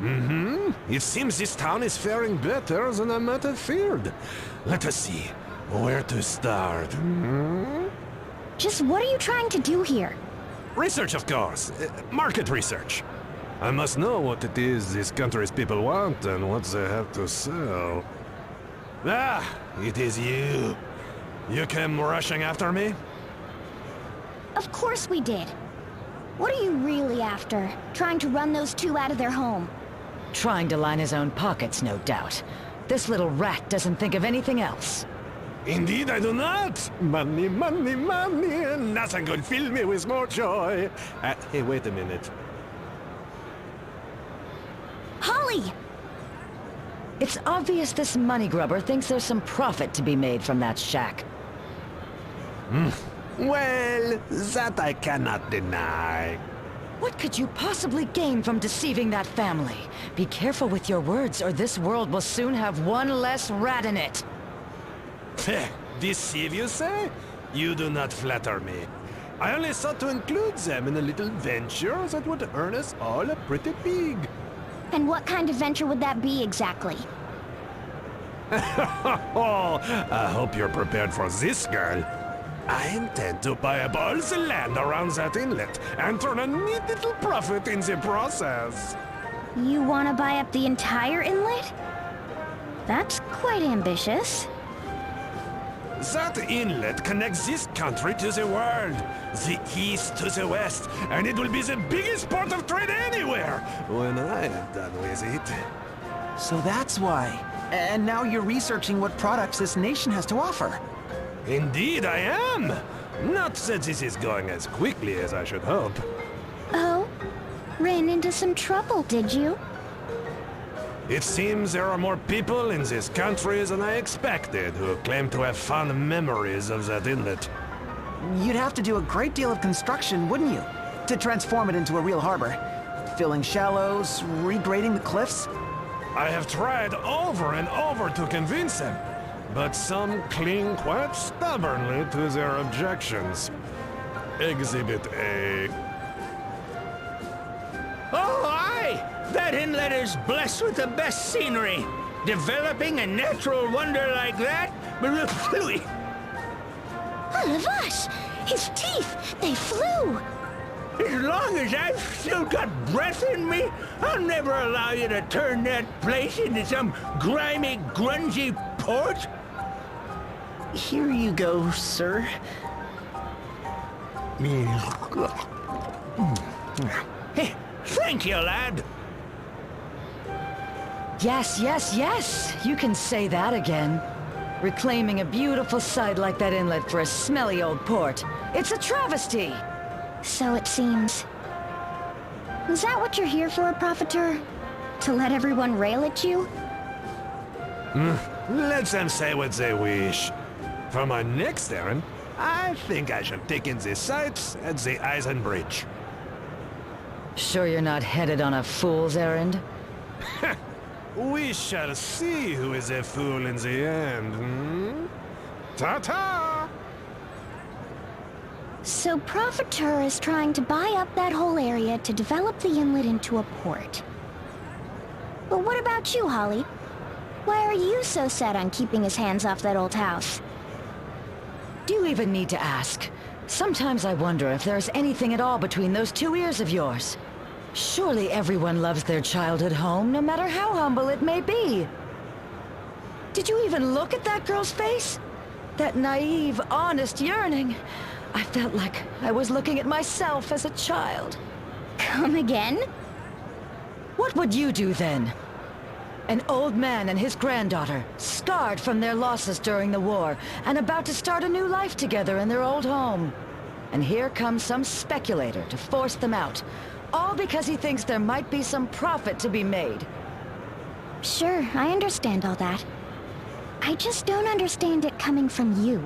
It seems this town is faring better than I might have feared. Let us see. Where to start? Just what are you trying to do here? Research, of course. Market research. I must know what it is this country's people want and what they have to sell. Ah, it is you. You came rushing after me? Of course we did. What are you really after? Trying to run those two out of their home? Trying to line his own pockets, no doubt. This little rat doesn't think of anything else. Indeed I do not! Money, money, money, and nothing could fill me with more joy. Hey, wait a minute. Holly! It's obvious this money grubber thinks there's some profit to be made from that shack. Well, that I cannot deny. What could you possibly gain from deceiving that family? Be careful with your words, or this world will soon have one less rat in it. Deceive, you say? You do not flatter me. I only sought to include them in a little venture that would earn us all a pretty pig. And what kind of venture would that be exactly? Oh, I hope you're prepared for this, girl. I intend to buy up all the land around that inlet and turn a neat little profit in the process. You want to buy up the entire inlet? That's quite ambitious. That inlet connects this country to the world, the east to the west, and it will be the biggest port of trade anywhere when I am done with it. So that's why. And now you're researching what products this nation has to offer. Indeed I am! Not that this is going as quickly as I should hope. Oh? Ran into some trouble, did you? It seems there are more people in this country than I expected who claim to have fond memories of that inlet. You'd have to do a great deal of construction, wouldn't you? To transform it into a real harbor. Filling shallows, regrading the cliffs. I have tried over and over to convince them, but some cling quite stubbornly to their objections. Exhibit A. Oh, aye! That inlet is blessed with the best scenery. Developing a natural wonder like that? Vash! His teeth! They flew! As long as I've still got breath in me, I'll never allow you to turn that place into some grimy, grungy port. Here you go, sir. Hey, thank you, lad. Yes, yes, yes! You can say that again. Reclaiming a beautiful site like that inlet for a smelly old port. It's a travesty! So it seems. Is that what you're here for, Profiteur? To let everyone rail at you? Let them say what they wish. For my next errand, I think I shall take in the sights at the Eisen Bridge. Sure you're not headed on a fool's errand? We shall see who is a fool in the end, Ta-ta! So Profiteur is trying to buy up that whole area to develop the inlet into a port. But what about you, Holly? Why are you so set on keeping his hands off that old house? Do you even need to ask? Sometimes I wonder if there's anything at all between those two ears of yours. Surely everyone loves their childhood home, no matter how humble it may be. Did you even look at that girl's face? That naive, honest yearning. I felt like I was looking at myself as a child. Come again? What would you do then? An old man and his granddaughter, scarred from their losses during the war, and about to start a new life together in their old home. And here comes some speculator to force them out, all because he thinks there might be some profit to be made. Sure, I understand all that. I just don't understand it coming from you.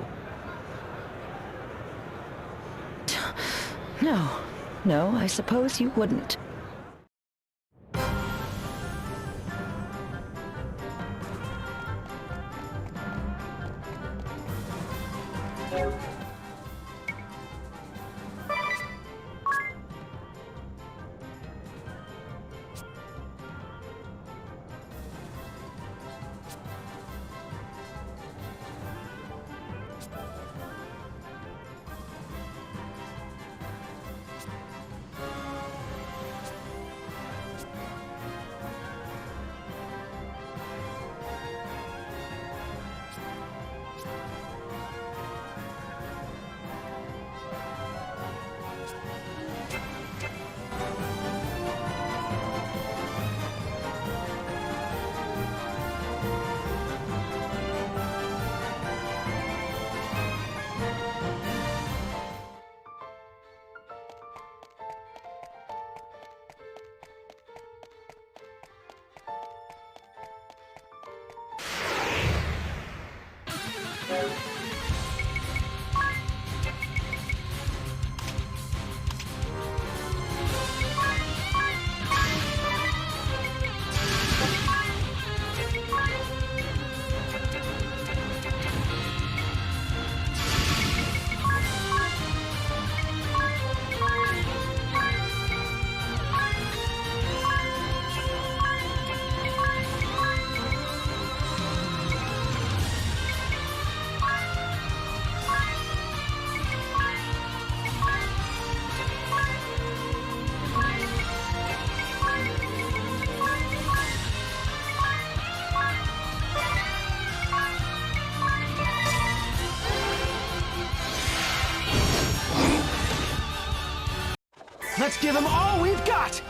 No, I suppose you wouldn't. Let's give him all we've got!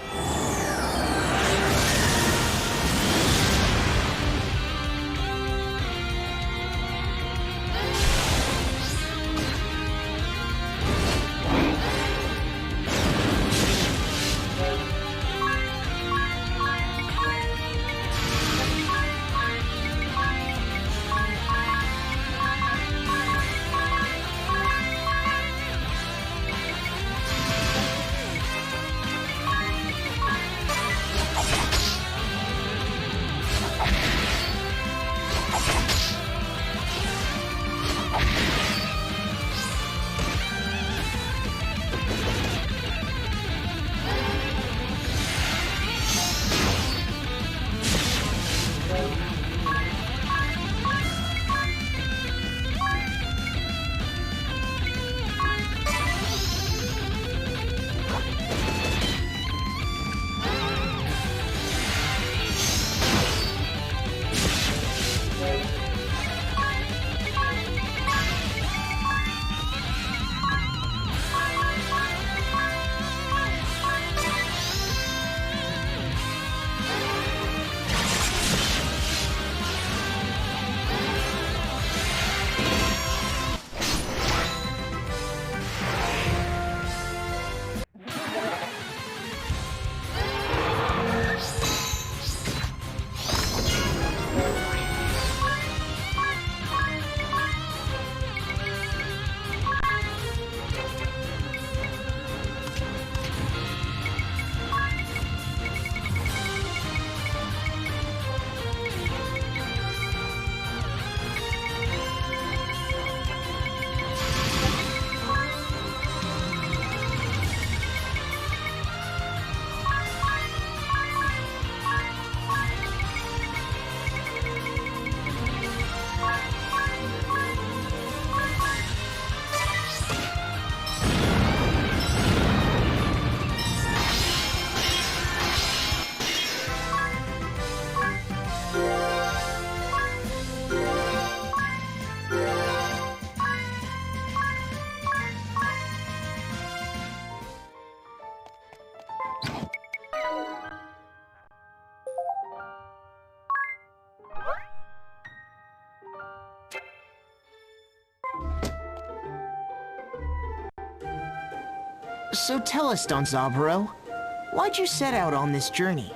So tell us, Don Zaburo, why'd you set out on this journey?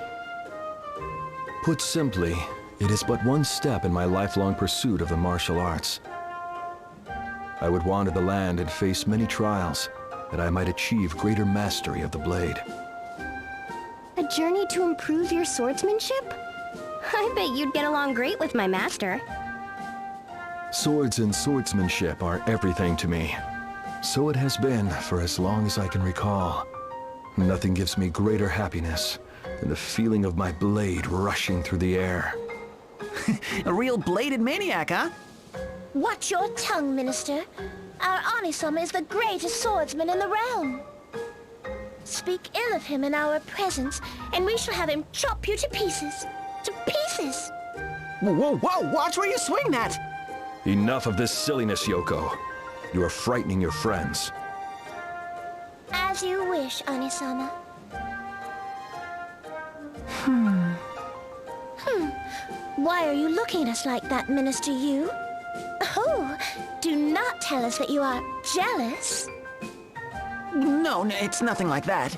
Put simply, it is but one step in my lifelong pursuit of the martial arts. I would wander the land and face many trials, that I might achieve greater mastery of the blade. A journey to improve your swordsmanship? I bet you'd get along great with my master. Swords and swordsmanship are everything to me. So it has been for as long as I can recall. Nothing gives me greater happiness than the feeling of my blade rushing through the air. A real bladed maniac, huh? Watch your tongue, Minister. Our Anisama is the greatest swordsman in the realm. Speak ill of him in our presence, and we shall have him chop you to pieces. To pieces! Whoa, whoa, whoa! Watch where you swing that! Enough of this silliness, Yoko. You are frightening your friends. As you wish, Anisama. Why are you looking at us like that, Minister Yu? Oh, do not tell us that you are jealous. No, it's nothing like that.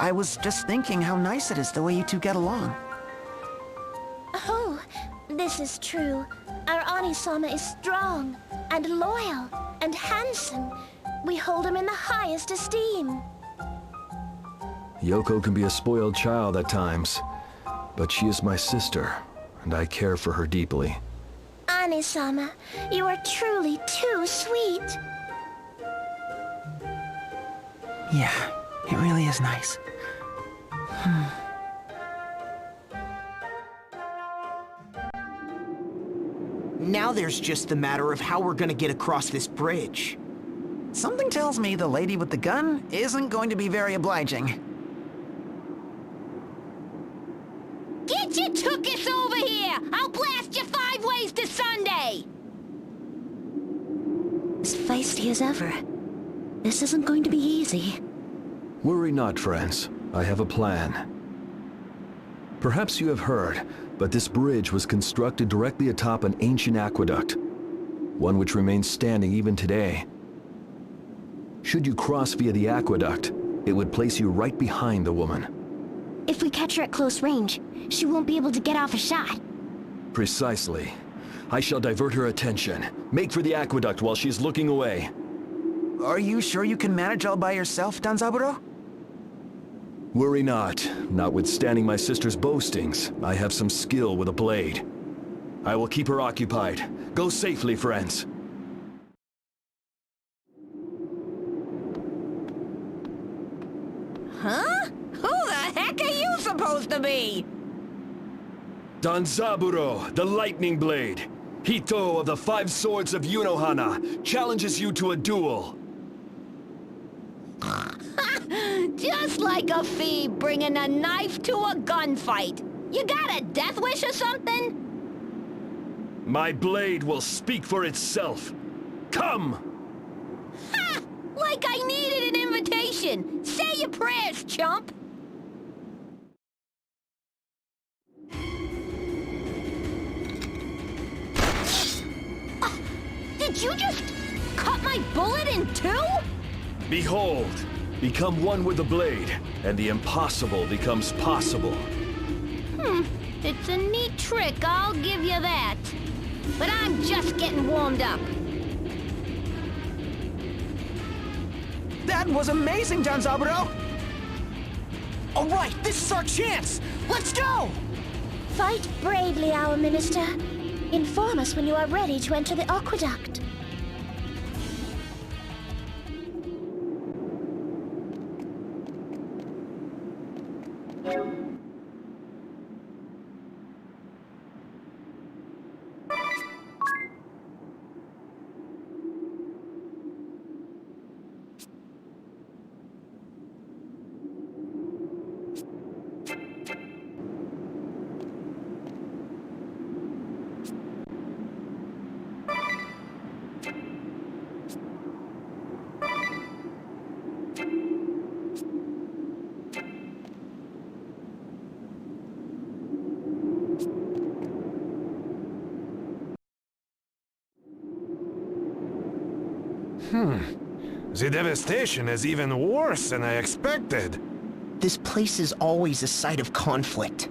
I was just thinking how nice it is the way you two get along. Oh, this is true. Our Anisama is strong, and loyal, and handsome. We hold him in the highest esteem. Yoko can be a spoiled child at times, but she is my sister, and I care for her deeply. Anisama, you are truly too sweet. Yeah, it really is nice. Now there's just the matter of how we're gonna get across this bridge. Something tells me the lady with the gun isn't going to be very obliging. Get your tuchus over here! I'll blast you 5 ways to Sunday! As feisty as ever. This isn't going to be easy. Worry not, friends. I have a plan. Perhaps you have heard, but this bridge was constructed directly atop an ancient aqueduct, one which remains standing even today. Should you cross via the aqueduct, it would place you right behind the woman. If we catch her at close range, she won't be able to get off a shot. Precisely. I shall divert her attention. Make for the aqueduct while she's looking away. Are you sure you can manage all by yourself, Danzaburo? Worry not. Notwithstanding my sister's boastings, I have some skill with a blade. I will keep her occupied. Go safely, friends. Huh? Who the heck are you supposed to be? Danzaburo, the Lightning Blade. Hito of the Five Swords of Yunohana challenges you to a duel. Just like a thief bringing a knife to a gunfight. You got a death wish or something? My blade will speak for itself. Come! Ha! Like I needed an invitation. Say your prayers, chump. Did you just cut my bullet in two? Behold, become one with the blade, and the impossible becomes possible. It's a neat trick, I'll give you that. But I'm just getting warmed up. That was amazing, Danzaburo! All right, this is our chance! Let's go! Fight bravely, our minister. Inform us when you are ready to enter the aqueduct. The devastation is even worse than I expected. This place is always a site of conflict.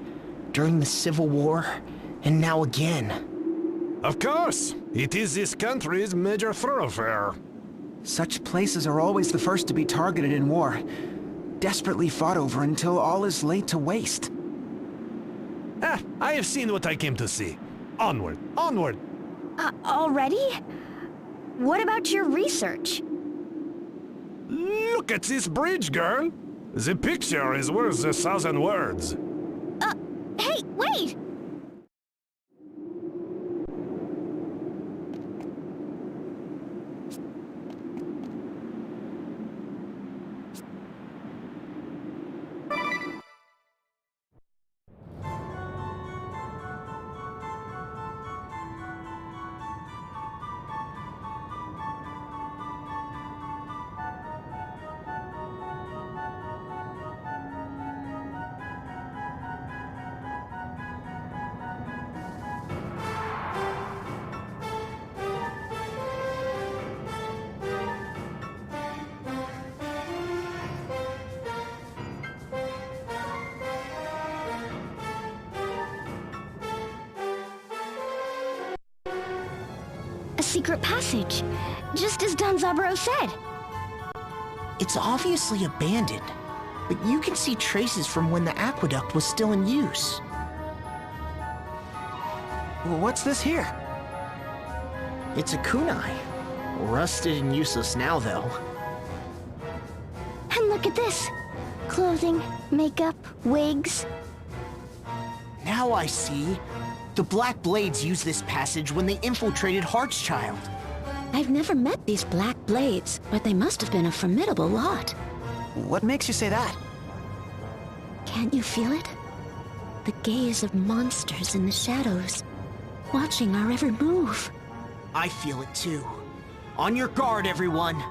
During the Civil War, and now again. Of course, it is this country's major thoroughfare. Such places are always the first to be targeted in war, desperately fought over until all is laid to waste. I have seen what I came to see. Onward, onward! Already? What about your research? Look at this bridge, girl! The picture is worth 1,000 words. Hey, wait! A secret passage, just as Danzaburo said. It's obviously abandoned, but you can see traces from when the aqueduct was still in use. What's this here? It's a kunai. Rusted and useless now, though. And look at this. Clothing, makeup, wigs. Now I see. The Black Blades used this passage when they infiltrated Heartschild. I've never met these Black Blades, but they must have been a formidable lot. What makes you say that? Can't you feel it? The gaze of monsters in the shadows, watching our every move. I feel it too. On your guard, everyone!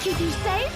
Keep you safe?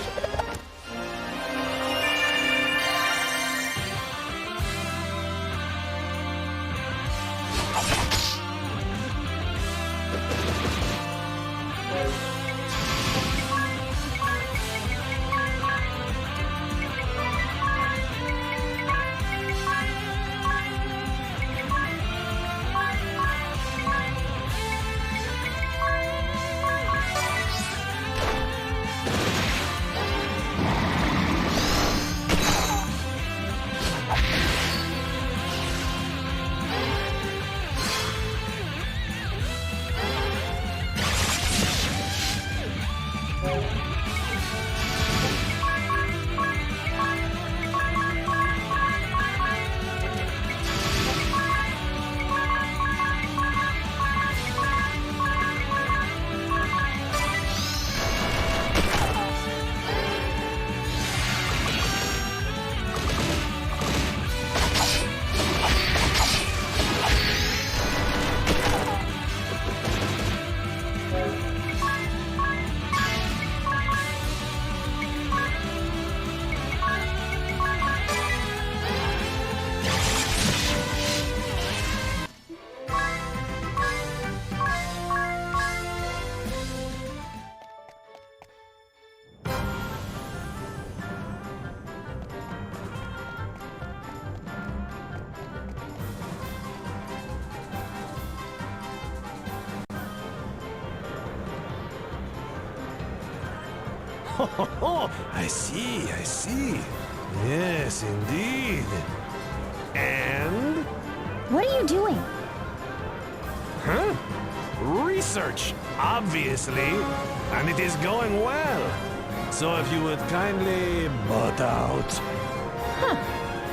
Oh, I see, I see. Yes, indeed. And? What are you doing? Huh? Research, obviously. And it is going well. So if you would kindly butt out.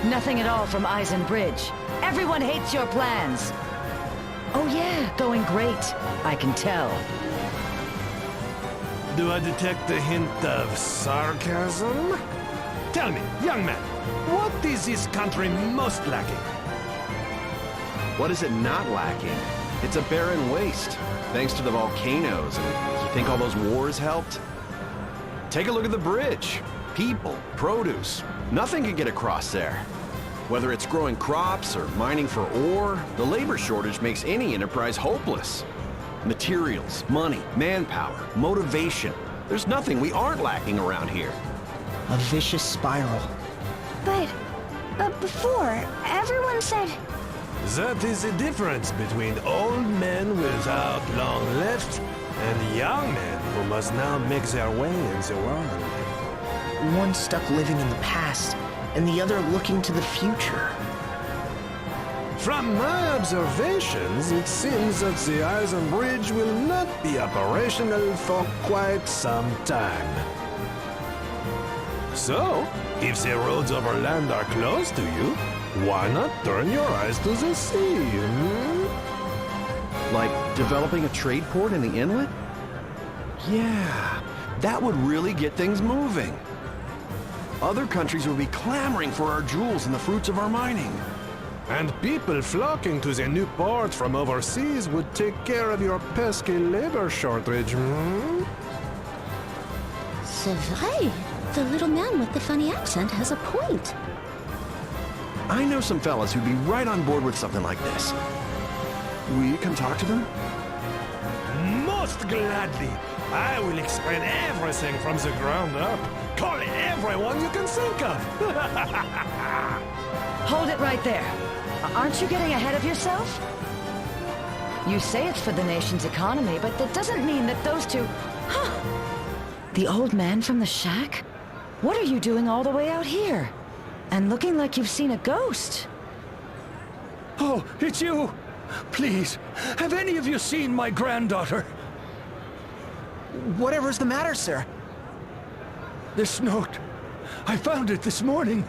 Nothing at all from Eisenbridge. Everyone hates your plans. Oh yeah, going great. I can tell. Do I detect a hint of sarcasm? Tell me, young man, what is this country most lacking? What is it not lacking? It's a barren waste, thanks to the volcanoes. And you think all those wars helped? Take a look at the bridge. People, produce, nothing can get across there. Whether it's growing crops or mining for ore, the labor shortage makes any enterprise hopeless. Materials, money, manpower, motivation. There's nothing we aren't lacking around here. A vicious spiral. But before, everyone said... That is the difference between old men without long left and young men who must now make their way in the world. One stuck living in the past, and the other looking to the future. From my observations, it seems that the Eisen Bridge will not be operational for quite some time. So, if the roads over land are close to you, why not turn your eyes to the sea, Like developing a trade port in the inlet? Yeah, that would really get things moving. Other countries would be clamoring for our jewels and the fruits of our mining. And people flocking to the new port from overseas would take care of your pesky labor shortage, C'est vrai. The little man with the funny accent has a point. I know some fellas who'd be right on board with something like this. We can talk to them? Most gladly. I will explain everything from the ground up. Call everyone you can think of. Hold it right there. Aren't you getting ahead of yourself? You say it's for the nation's economy, but that doesn't mean that those two... Huh! The old man from the shack? What are you doing all the way out here? And looking like you've seen a ghost. Oh, it's you! Please, have any of you seen my granddaughter? Whatever's the matter, sir? This note. I found it this morning.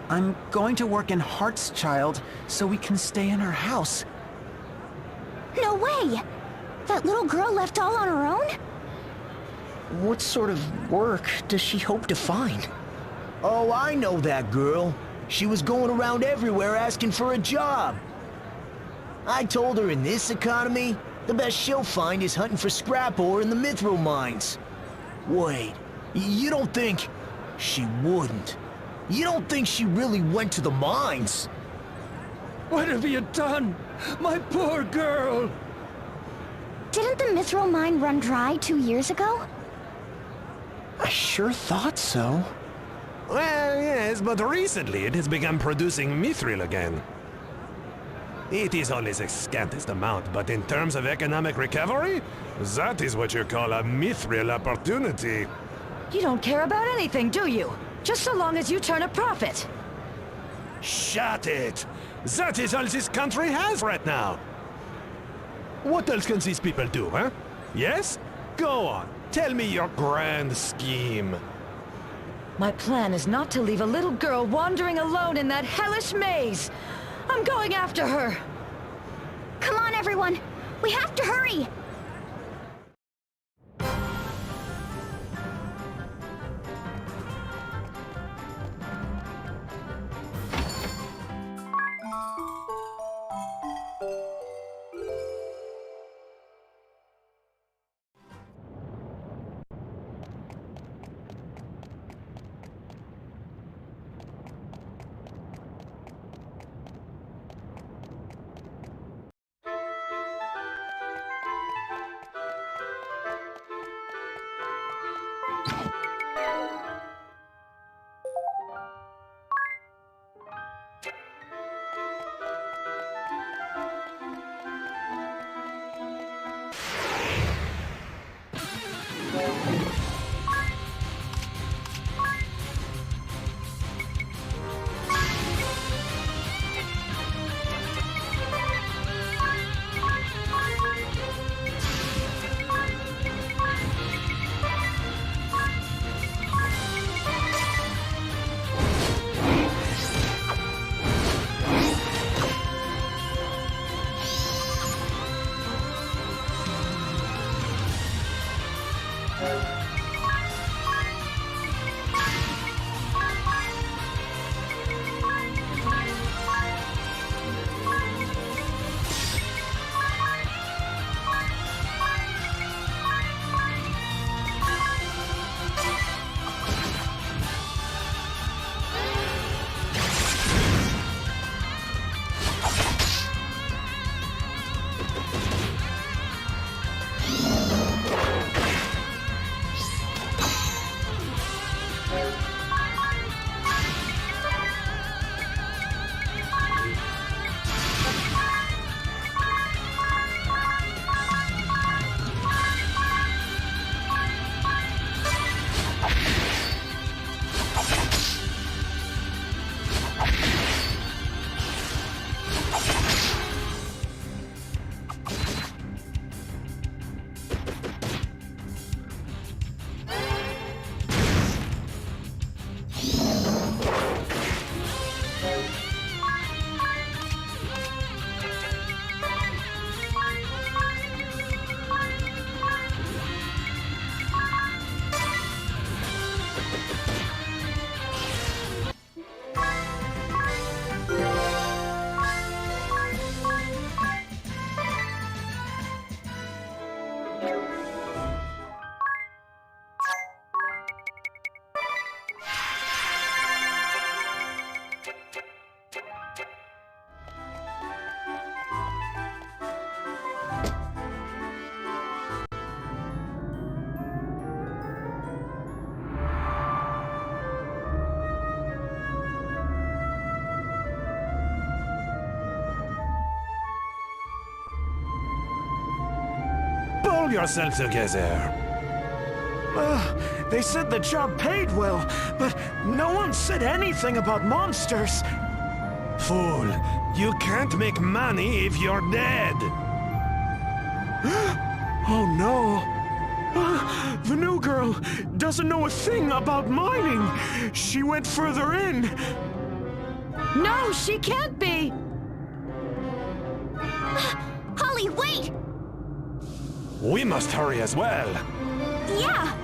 I'm going to work in Heartschild so we can stay in our house. No way! That little girl left all on her own? What sort of work does she hope to find? Oh, I know that girl. She was going around everywhere asking for a job. I told her in this economy, the best she'll find is hunting for scrap ore in the mithril mines. Wait, you don't think... She wouldn't. You don't think she really went to the mines? What have you done? My poor girl! Didn't the mithril mine run dry 2 years ago? I sure thought so. Well, yes, but recently it has begun producing mithril again. It is only the scantest amount, but in terms of economic recovery, that is what you call a mithril opportunity. You don't care about anything, do you? Just so long as you turn a profit. Shut it! That is all this country has right now. What else can these people do, huh? Yes? Go on. Tell me your grand scheme. My plan is not to leave a little girl wandering alone in that hellish maze. I'm going after her. Come on, everyone! We have to hurry! pull yourself together. They said the job paid well, but no one said anything about monsters. Fool, you can't make money if you're dead. Oh no. The new girl doesn't know a thing about mining. She went further in. No, she can't be! Holly, wait! We must hurry as well. Yeah!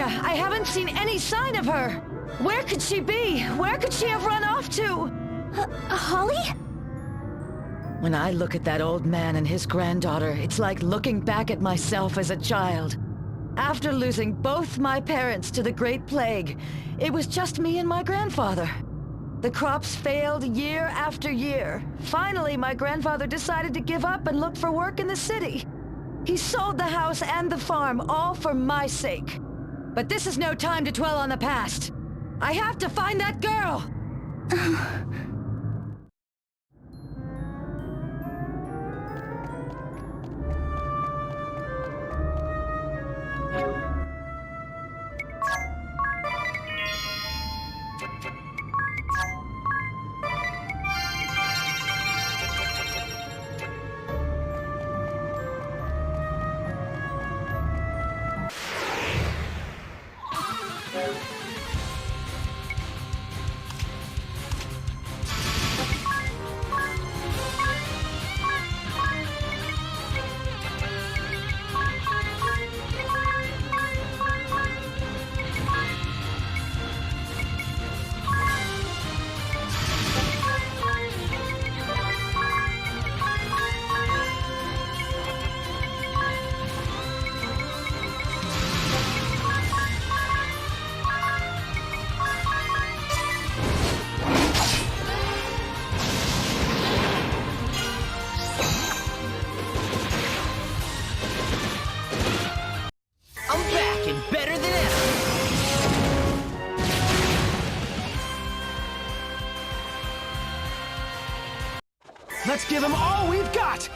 Edea! I haven't seen any sign of her! Where could she be? Where could she have run off to? Holly? When I look at that old man and his granddaughter, it's like looking back at myself as a child. After losing both my parents to the Great Plague, it was just me and my grandfather. The crops failed year after year. Finally, my grandfather decided to give up and look for work in the city. He sold the house and the farm, all for my sake. But this is no time to dwell on the past. I have to find that girl! Let's give them all we've got!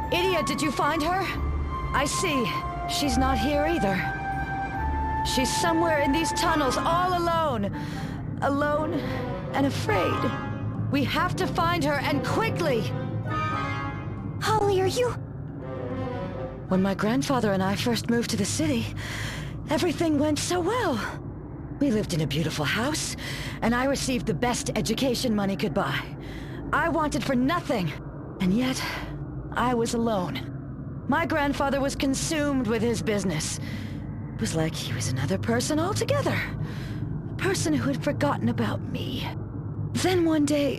Edea, did you find her? I see. She's not here either. She's somewhere in these tunnels, all alone. Alone and afraid. We have to find her, and quickly! Holly, are you... When my grandfather and I first moved to the city, everything went so well. We lived in a beautiful house, and I received the best education money could buy. I wanted for nothing, and yet I was alone. My grandfather was consumed with his business. It was like he was another person altogether. A person who had forgotten about me. Then one day,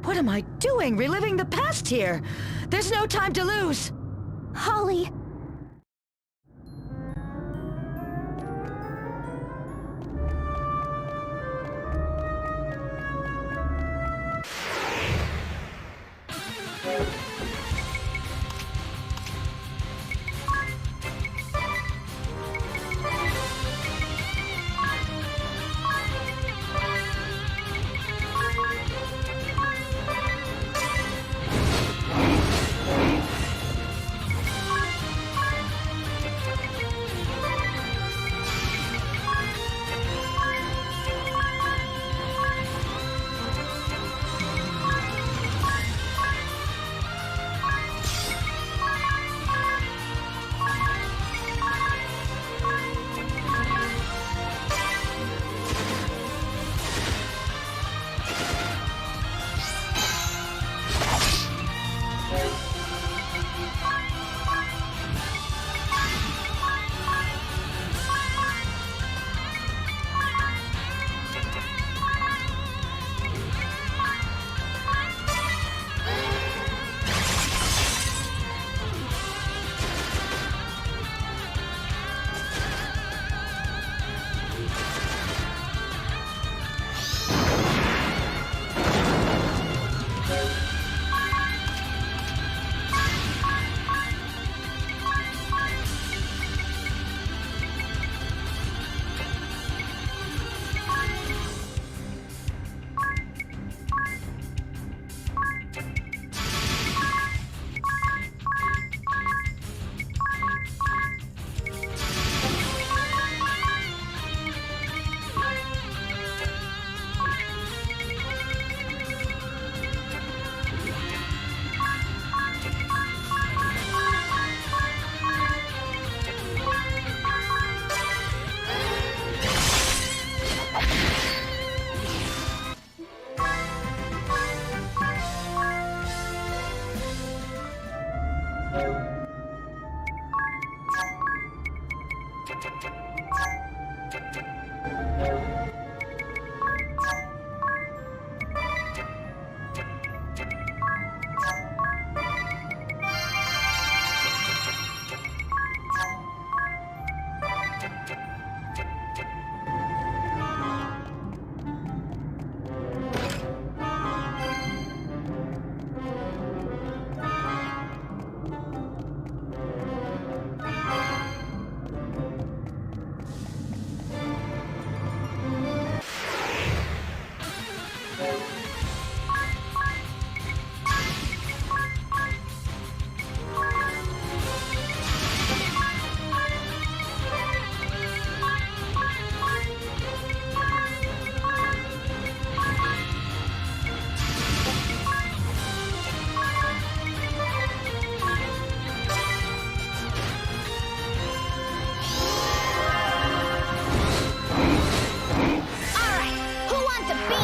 what am I doing, reliving the past here? There's no time to lose! Holly... to be.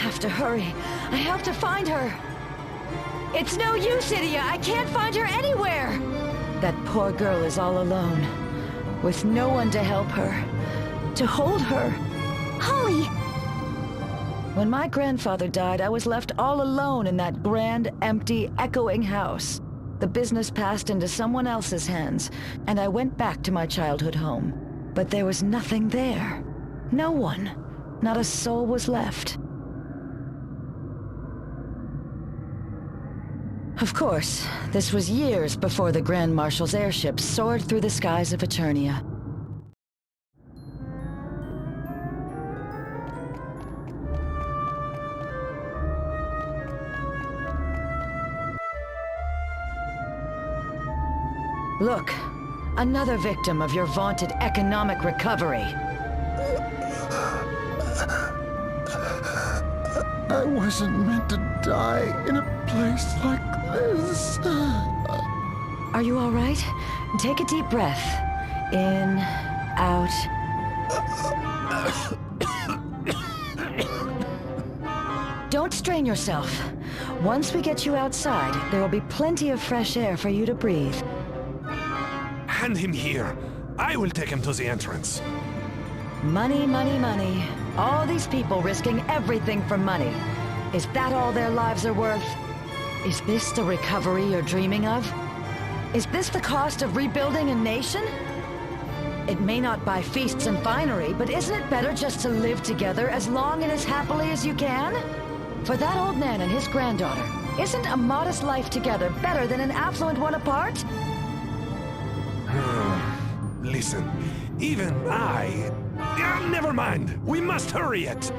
I have to hurry. I have to find her. It's no use, Edea. I can't find her anywhere. That poor girl is all alone, with no one to help her, to hold her. Holly! When my grandfather died, I was left all alone in that grand, empty, echoing house. The business passed into someone else's hands, and I went back to my childhood home. But there was nothing there. No one. Not a soul was left. Of course, this was years before the Grand Marshal's airship soared through the skies of Eternia. Look, another victim of your vaunted economic recovery. I wasn't meant to die in a place like this. Are you all right? Take a deep breath. In, out. Don't strain yourself. Once we get you outside, there will be plenty of fresh air for you to breathe. Hand him here. I will take him to the entrance. Money, money, money. All these people risking everything for money. Is that all their lives are worth? Is this the recovery you're dreaming of? Is this the cost of rebuilding a nation? It may not buy feasts and finery, but isn't it better just to live together as long and as happily as you can? For that old man and his granddaughter, isn't a modest life together better than an affluent one apart? Listen, even I... never mind. We must hurry it.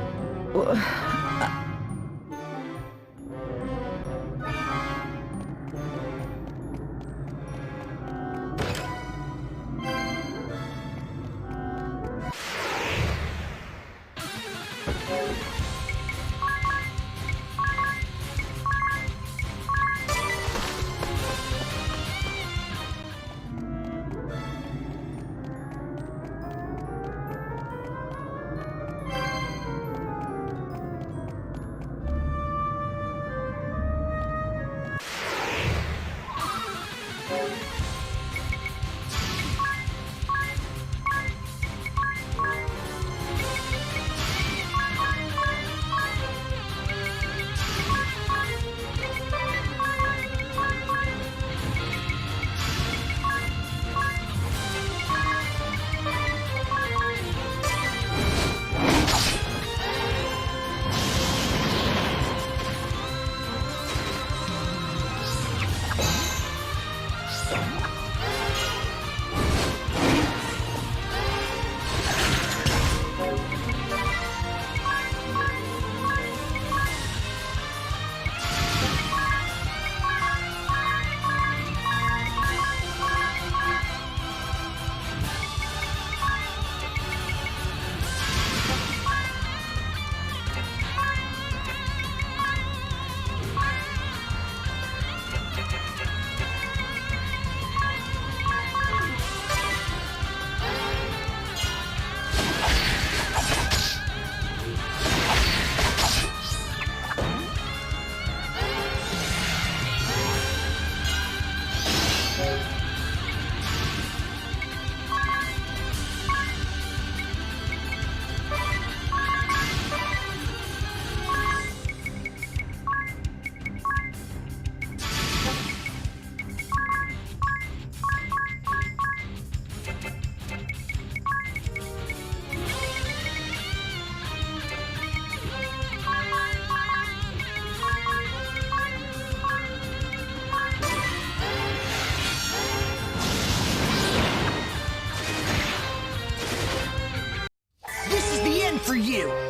for you.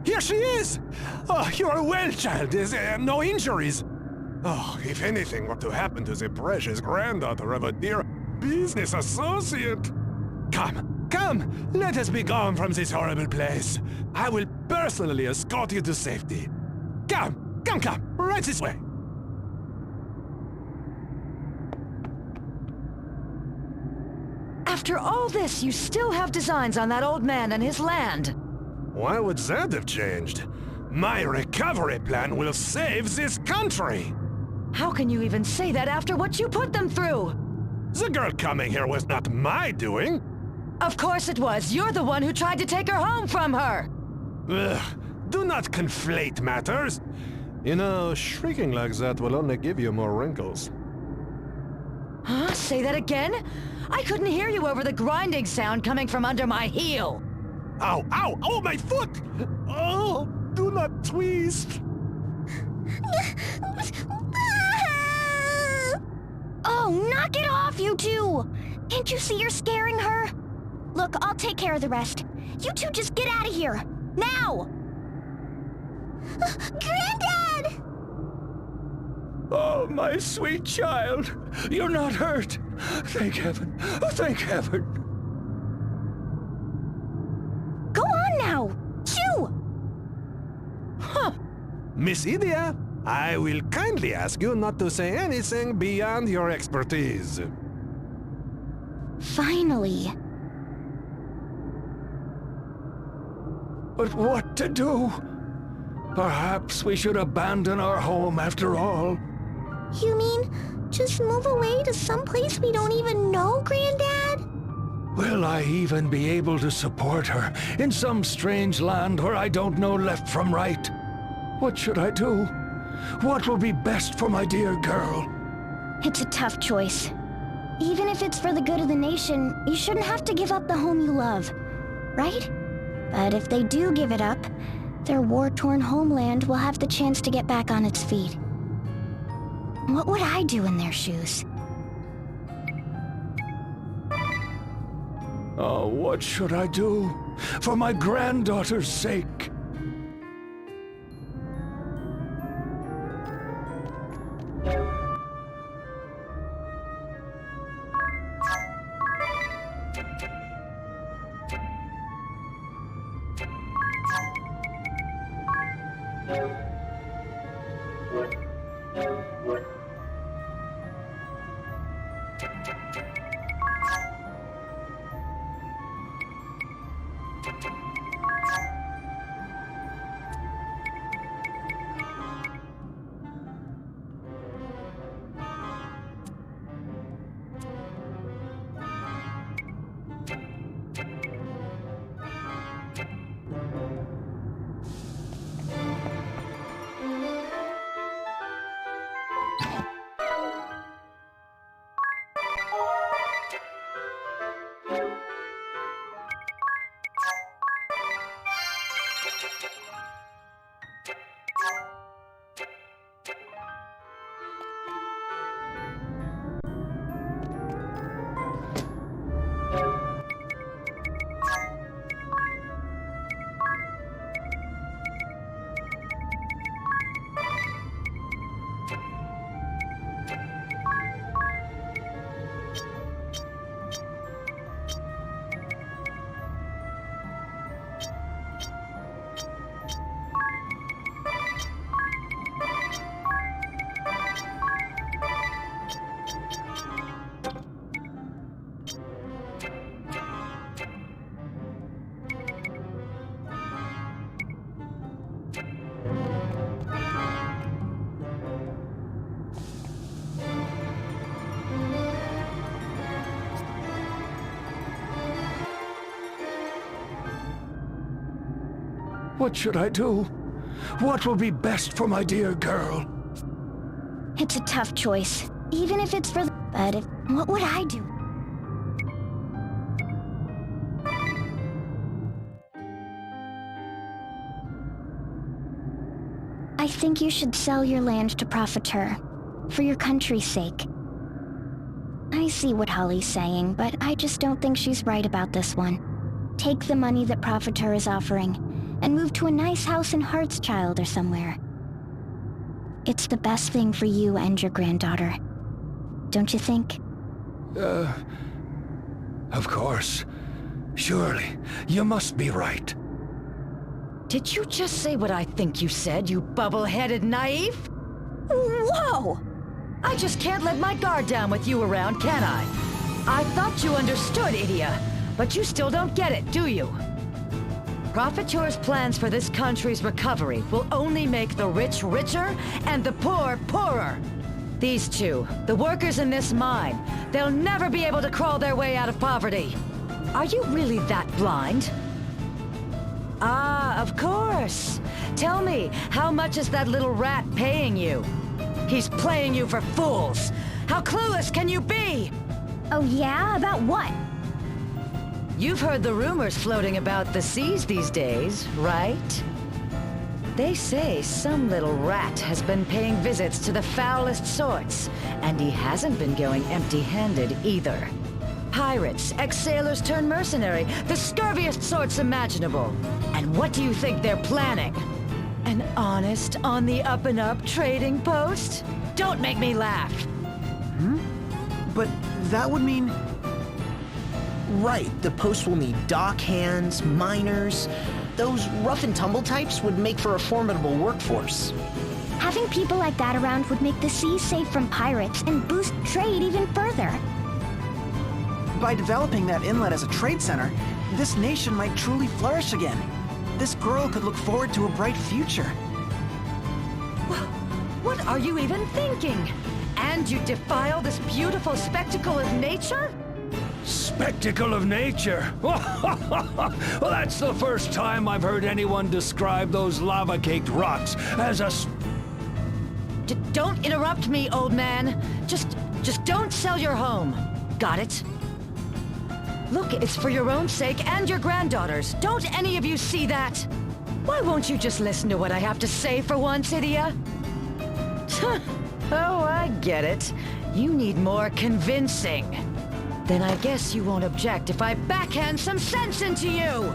Here she is! Oh, you are well, child. Is no injuries? Oh, if anything were to happen to the precious granddaughter of a dear business associate. Come, let us be gone from this horrible place. I will personally escort you to safety. Come, right this way. After all this, you still have designs on that old man and his land. Why would that have changed? My recovery plan will save this country! How can you even say that after what you put them through? The girl coming here was not my doing. Of course it was. You're the one who tried to take her home from her. Ugh, do not conflate matters. You know, shrieking like that will only give you more wrinkles. Huh? Say that again? I couldn't hear you over the grinding sound coming from under my heel. Ow! Oh, my foot! Oh, do not twist! Oh, knock it off, you two! Can't you see you're scaring her? Look, I'll take care of the rest. You two just get out of here! Now! Granddad! Oh, my sweet child. You're not hurt. Thank heaven. Thank heaven. Go on now! Shoo! Huh. Miss Edea, I will kindly ask you not to say anything beyond your expertise. Finally. But what to do? Perhaps we should abandon our home after all. You mean, just move away to some place we don't even know, Granddad? Will I even be able to support her in some strange land where I don't know left from right? What should I do? What will be best for my dear girl? It's a tough choice. Even if it's for the good of the nation, you shouldn't have to give up the home you love, right? But if they do give it up, their war-torn homeland will have the chance to get back on its feet. What would I do in their shoes? Oh, what should I do? For my granddaughter's sake. What should I do? What will be best for my dear girl? It's a tough choice, even if it's for the... But what would I do? I think you should sell your land to Profiteur, for your country's sake. I see what Holly's saying, but I just don't think she's right about this one. Take the money that Profiteur is offering, and move to a nice house in Heartschild or somewhere. It's the best thing for you and your granddaughter. Don't you think? Of course. Surely, you must be right. Did you just say what I think you said, you bubble-headed naive? Whoa! I just can't let my guard down with you around, can I? I thought you understood, Edea, but you still don't get it, do you? Profiteur's plans for this country's recovery will only make the rich richer and the poor poorer. These two, the workers in this mine, they'll never be able to crawl their way out of poverty. Are you really that blind? Ah, of course. Tell me, how much is that little rat paying you? He's playing you for fools. How clueless can you be? Oh yeah? About what? You've heard the rumors floating about the seas these days, right? They say some little rat has been paying visits to the foulest sorts, and he hasn't been going empty-handed either. Pirates, ex-sailors turned mercenary, the scurviest sorts imaginable. And what do you think they're planning? An honest, on-the-up-and-up trading post? Don't make me laugh! But that would mean... Right, the post will need dock hands, miners... Those rough-and-tumble types would make for a formidable workforce. Having people like that around would make the sea safe from pirates and boost trade even further. By developing that inlet as a trade center, this nation might truly flourish again. This girl could look forward to a bright future. What are you even thinking? And you defile this beautiful spectacle of nature? Spectacle of nature? Well, that's the first time I've heard anyone describe those lava-caked rocks as a... Don't interrupt me, old man. Just don't sell your home. Got it? Look, it's for your own sake and your granddaughter's. Don't any of you see that? Why won't you just listen to what I have to say for once, Edea? Oh, I get it. You need more convincing. Then I guess you won't object if I backhand some sense into you!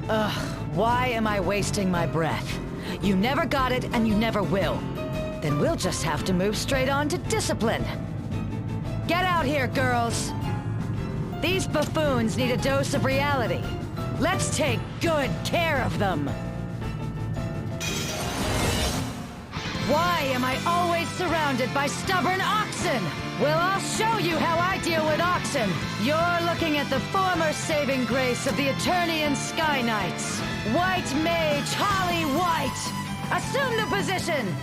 Ugh, why am I wasting my breath? You never got it, and you never will. Then we'll just have to move straight on to discipline. Get out here, girls! These buffoons need a dose of reality. Let's take good care of them! Why am I always surrounded by stubborn oxen? Well, I'll show you how I deal with oxen. You're looking at the former saving grace of the Eternian Sky Knights. White Mage Holly White! Assume the position!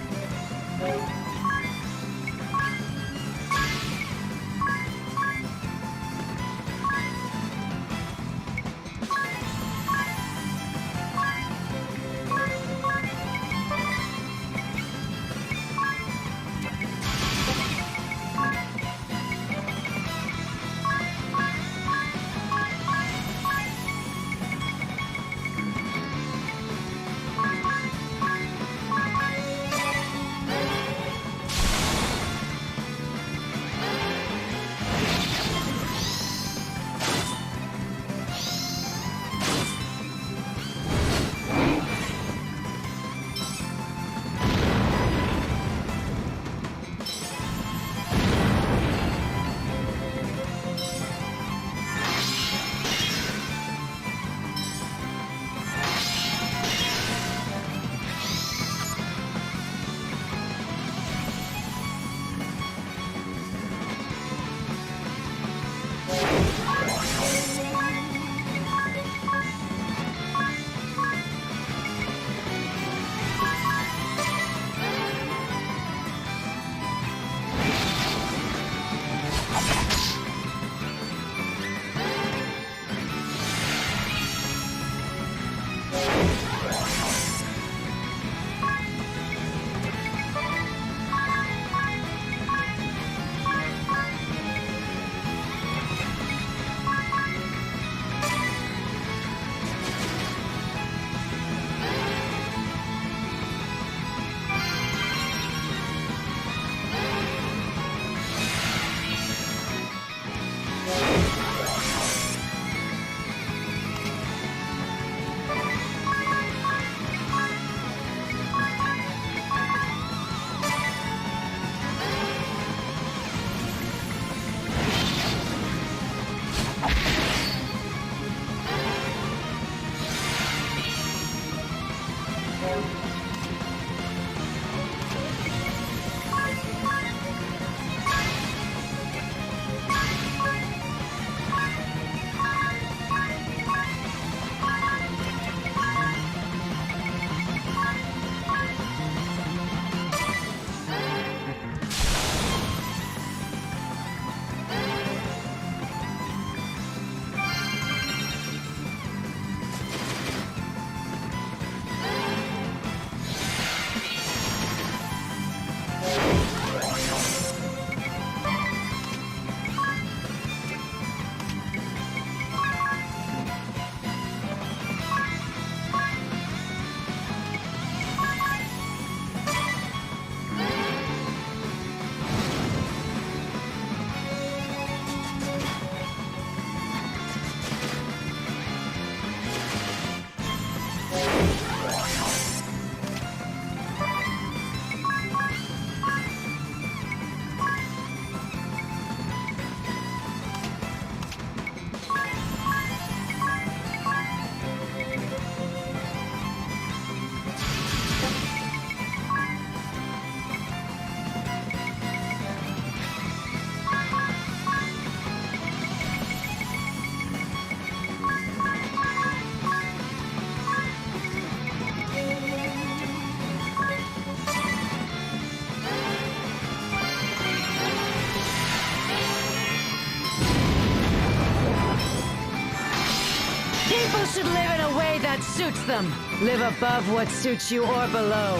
People should live in a way that suits them. Live above what suits you or below.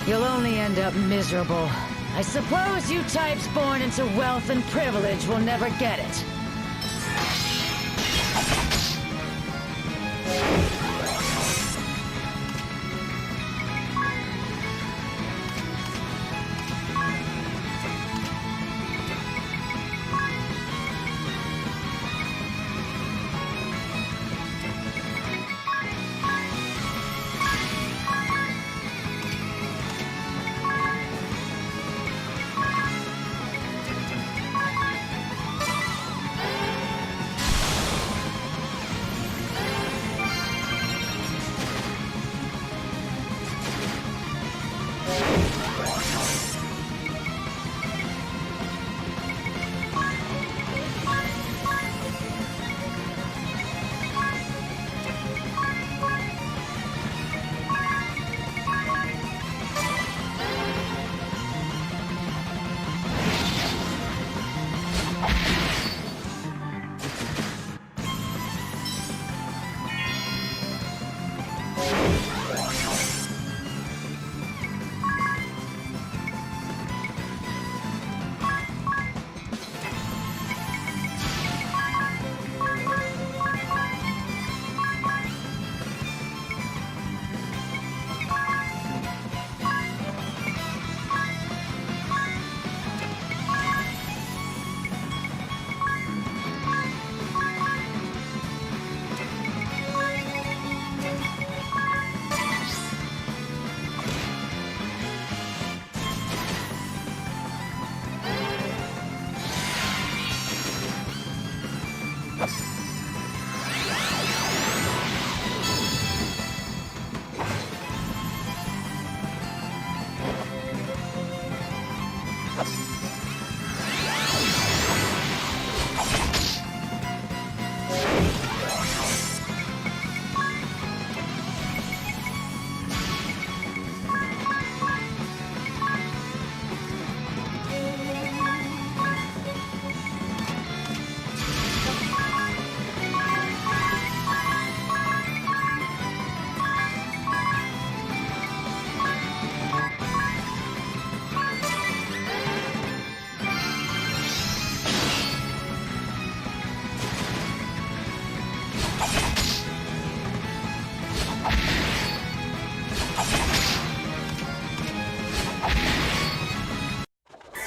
You'll only end up miserable. I suppose you types born into wealth and privilege will never get it.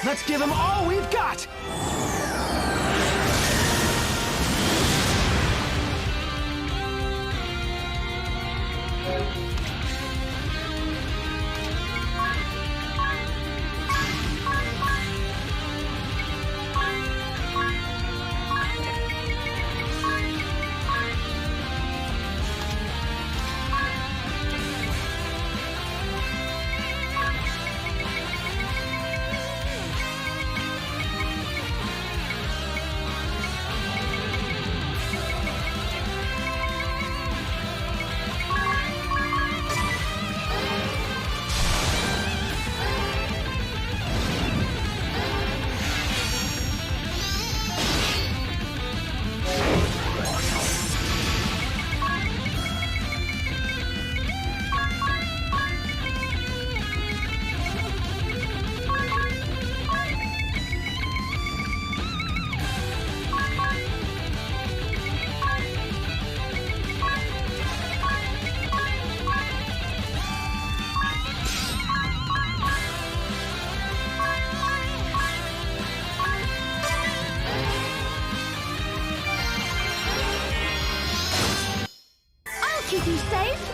Let's give him all we've got! you safe?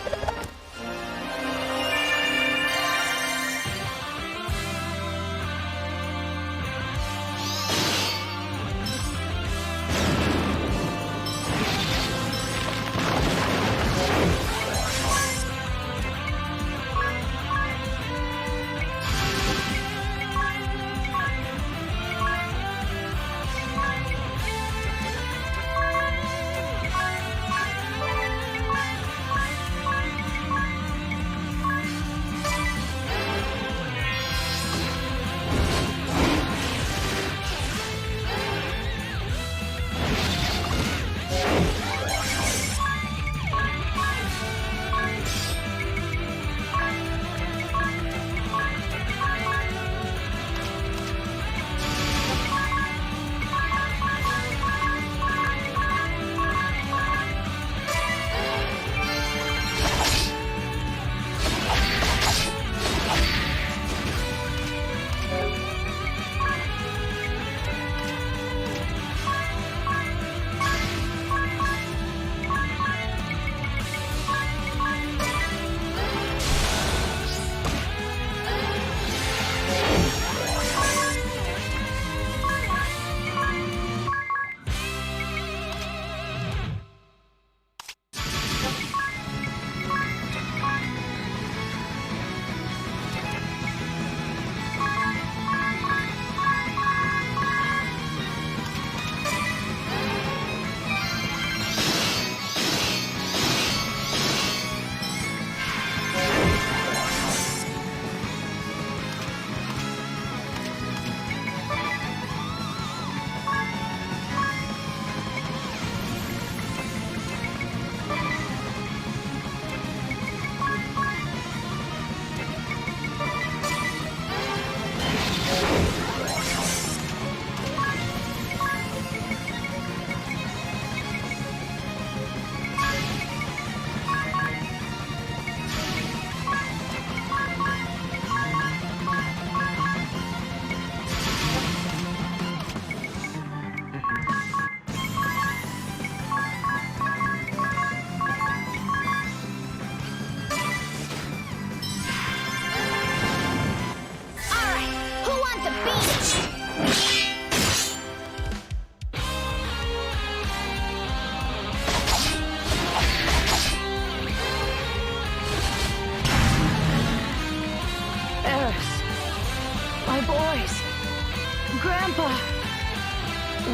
Grandpa,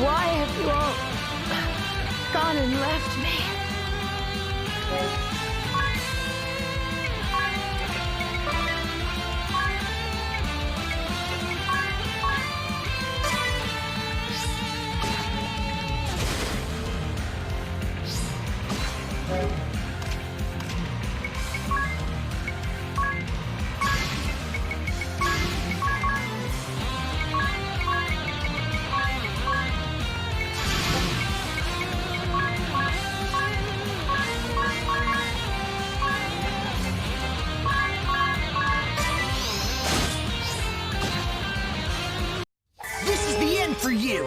why have you all gone and left me? This is the end for you!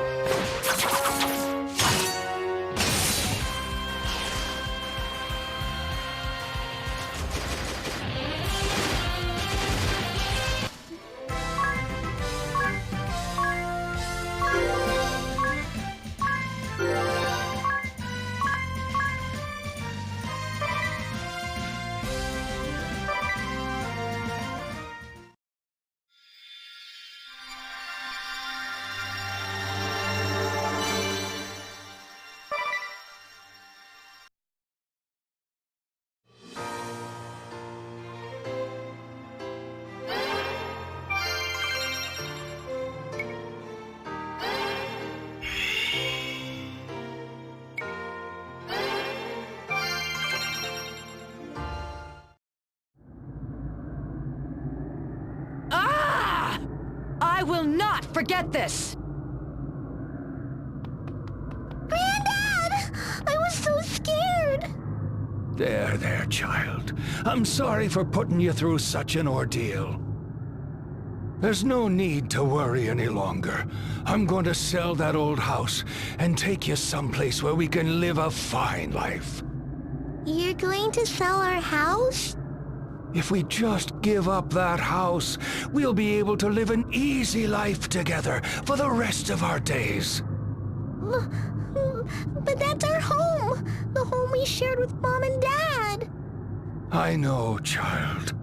I will not forget this! Granddad! I was so scared! There, child. I'm sorry for putting you through such an ordeal. There's no need to worry any longer. I'm going to sell that old house and take you someplace where we can live a fine life. You're going to sell our house? If we just give up that house, we'll be able to live an easy life together for the rest of our days. But that's our home! The home we shared with Mom and Dad! I know, child.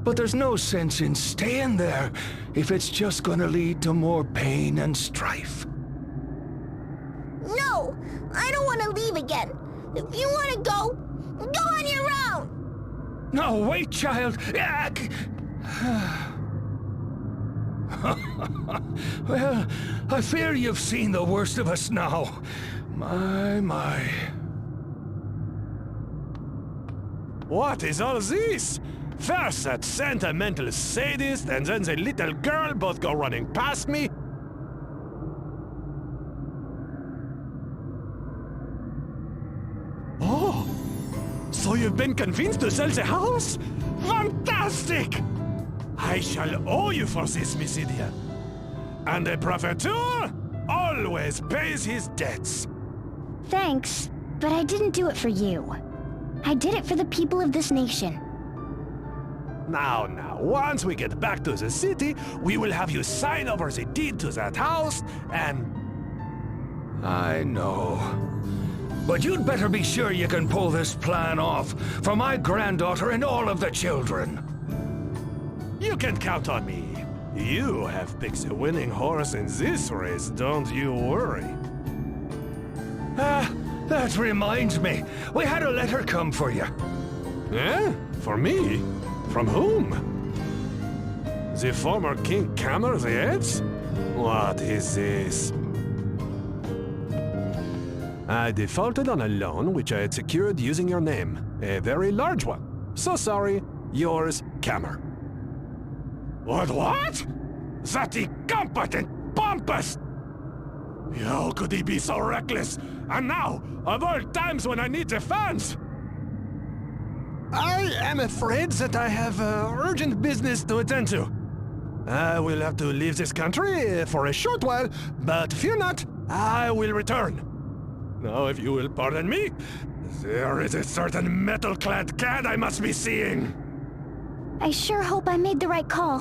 But there's no sense in staying there if it's just gonna lead to more pain and strife. No! I don't want to leave again! If you want to go, go on your own! No, wait, child! Well, I fear you've seen the worst of us now. My. What is all this? First that sentimental sadist, and then the little girl both go running past me? Oh! So you've been convinced to sell the house? Fantastic! I shall owe you for this, Miss Edea. And the Profiteur always pays his debts. Thanks, but I didn't do it for you. I did it for the people of this nation. Now, once we get back to the city, we will have you sign over the deed to that house, and... I know. But you'd better be sure you can pull this plan off for my granddaughter and all of the children. You can count on me. You have picked the winning horse in this race, don't you worry. That reminds me. We had a letter come for you. Eh? For me? From whom? The former King Kammer the Eighth? What is this? I defaulted on a loan which I had secured using your name. A very large one. So sorry, yours, Kammer. What? That incompetent pompous! How could he be so reckless? And now, of all times when I need the funds! I am afraid that I have urgent business to attend to. I will have to leave this country for a short while, but fear not, I will return. Now, if you will pardon me, there is a certain metal-clad cad I must be seeing. I sure hope I made the right call.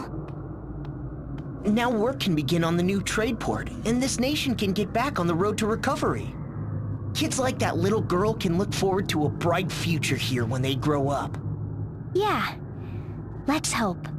Now work can begin on the new trade port, and this nation can get back on the road to recovery. Kids like that little girl can look forward to a bright future here when they grow up. Yeah, let's hope.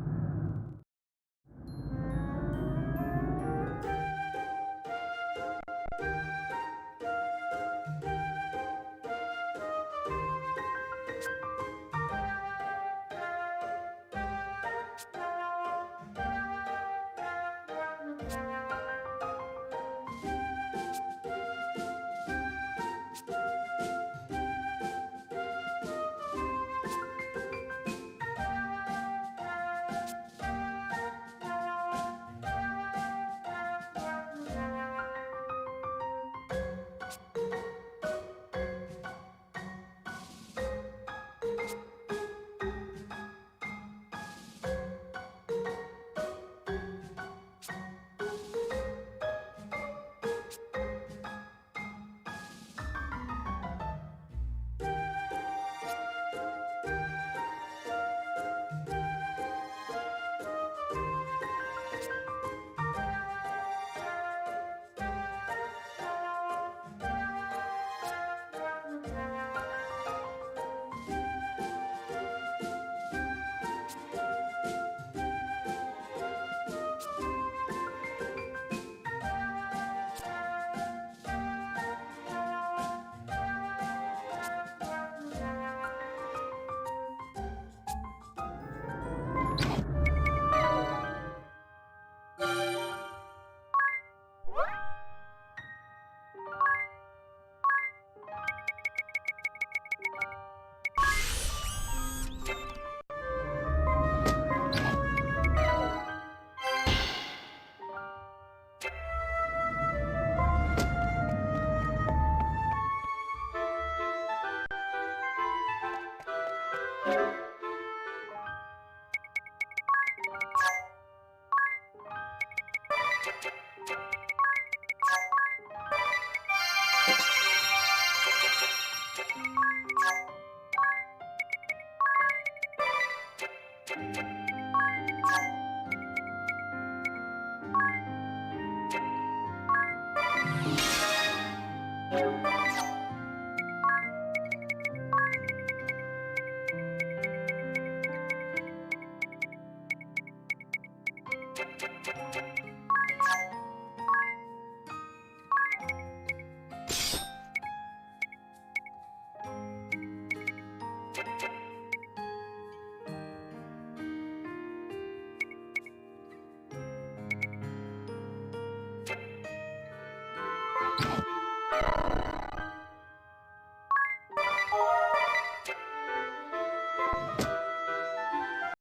F